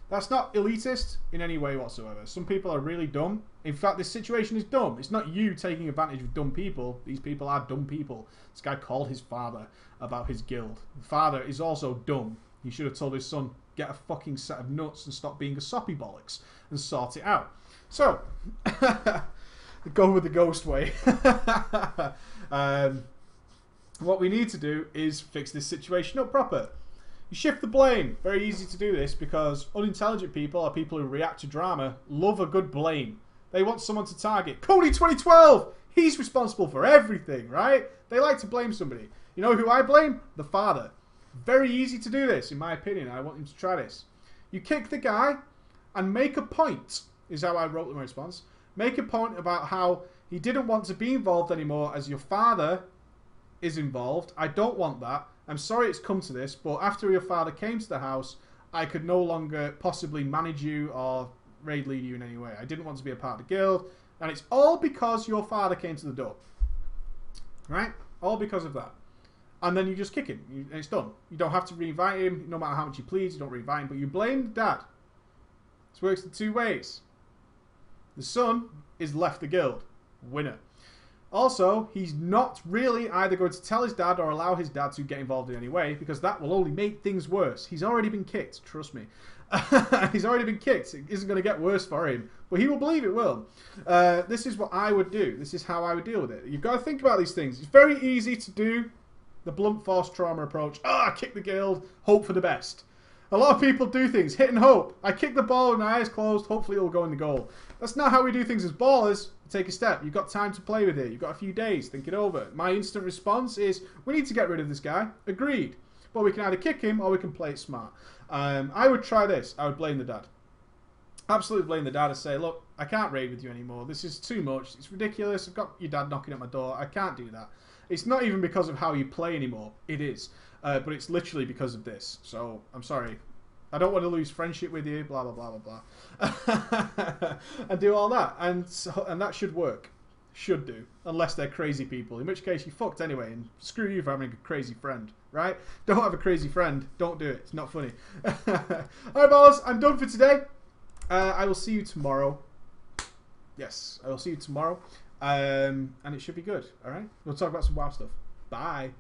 That's not elitist in any way whatsoever. Some people are really dumb. In fact, this situation is dumb. It's not you taking advantage of dumb people. These people are dumb people. This guy called his father about his guild. The father is also dumb. He should have told his son, get a fucking set of nuts and stop being a soppy bollocks and sort it out. So, Go with the ghost way. What we need to do is fix this situation up proper. You shift the blame. Very easy to do this because unintelligent people or people who react to drama love a good blame. They want someone to target. Cody 2012! He's responsible for everything, right? They like to blame somebody. You know who I blame? The father. Very easy to do this, in my opinion. I want him to try this. You kick the guy and make a point, is how I wrote in my response. Make a point about how he didn't want to be involved anymore as your father is involved. I don't want that. I'm sorry it's come to this, but after your father came to the house, I could no longer possibly manage you or raid lead you in any way. I didn't want to be a part of the guild, and it's all because your father came to the door. Right? All because of that. And then you just kick him, and it's done. You don't have to re-invite him, no matter how much you please, you don't re-invite him, but you blame the dad. This works in two ways. The son is left the guild. Winner. Also, he's not really either going to tell his dad or allow his dad to get involved in any way, because that will only make things worse. He's already been kicked, trust me. He's already been kicked. It isn't going to get worse for him, but he will believe it will. This is what I would do. This is how I would deal with it. You've got to think about these things. It's very easy to do the blunt force trauma approach. Kick the guild, hope for the best. A lot of people do things, hit and hope. I kick the ball with my eyes closed, hopefully it'll go in the goal. That's not how we do things as ballers. Take a step. You've got time to play with it. You've got a few days. Think it over. My instant response is, we need to get rid of this guy. Agreed. But we can either kick him or we can play it smart. I would try this. I would blame the dad. Absolutely blame the dad and say, look, I can't raid with you anymore. This is too much. It's ridiculous. I've got your dad knocking at my door. I can't do that. It's not even because of how you play anymore. It is. But it's literally because of this. So, I'm sorry. I don't want to lose friendship with you, blah, blah, blah, blah, blah. And do all that. And that should work. Should do. Unless they're crazy people. In which case, you fucked anyway. And screw you for having a crazy friend. Right? Don't have a crazy friend. Don't do it. It's not funny. Alright, ballers. I'm done for today. I will see you tomorrow. Yes. I will see you tomorrow. And it should be good. Alright? We'll talk about some WoW stuff. Bye.